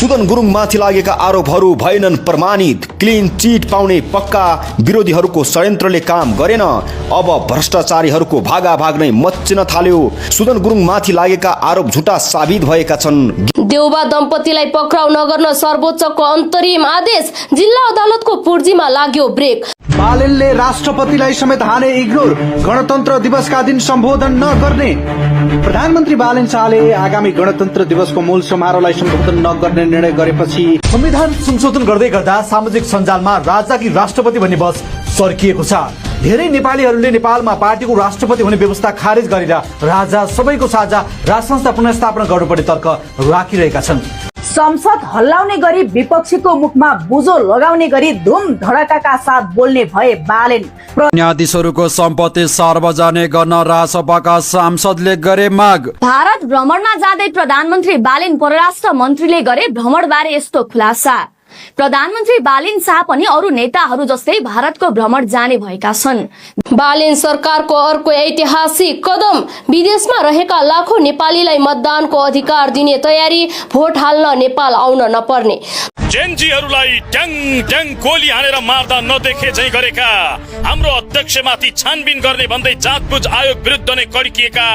सुदन गुरुङमाथि लागेका आरोपहरू भएनन् प्रमाणित। क्लिन चिट पाउने पक्का विरोधीहरूको षड्यन्त्रले काम गरेन। अब भ्रष्टाचारीहरूको भागाभाग नै मच्चिन थाल्यो। सुदन गुरुङमाथि लागेका आरोप झुटा साबित भएका छन्। देउबा दम्पतिलाई पक्राउ नगर्न सर्वोच्चको अन्तरिम आदेश। जिल्ला अदालतको पुर्जीमा लाग्यो ब्रेक। बालेनले राष्ट्रपतिलाई समेत हाने इग्नोर। गणतन्त्र दिवसका दिन सम्बोधन नगर्ने। प्रधानमन्त्री बालेन शाहले आगामी गणतन्त्र दिवसको मूल समारोहलाई सम्बोधन नगर्ने निर्णय गरेपछि संविधान संशोधन गर्दै गर्दा सामाजिक सञ्जालमा राजा कि राष्ट्रपति भन्ने बहस सर्किएको छ। धेरै नेपालीहरूले नेपालमा पार्टीको राष्ट्रपति हुने व्यवस्था खारेज गरेर राजा सबैको साझा राज संस्था पुनर्स्थापना गर्नुपर्ने तर्क राखिरहेका छन्। संसद हल्लाउने गरी विपक्षीको मुखमा बुझो लगाउने गरी धुम धडकाका साथ बोल्ने भए बालेन। न्यायाधीशहरूको सम्पत्ति सार्वजनिक गर्न राजसभाका सांसदले गरे माग। भारत भ्रमणमा जाँदै प्रधानमन्त्री बालेन परराष्ट्र मन्त्रीले गरे भ्रमणबारे यस्तो खुलासा। प्रधानमन्त्री बालेन शाह पनि अरू नेताहरू जस्तै भारतको भ्रमण जाने भएका छन्। बालेन सरकारको अर्को ऐतिहासिक कदम। विदेशमा रहेका लाखौं नेपालीलाई मतदानको अधिकार दिने तयारी। भोट हाल्न नेपाल आउन नपर्ने। जेनजीहरूलाई ट्याङ ट्याङ गोली हानेर मार्दा नदेखे झै गरेका हाम्रो अध्यक्षमाथि छानबिन गर्ने भन्दै जाँचबुझ आयोग विरुद्ध नै कड्किएका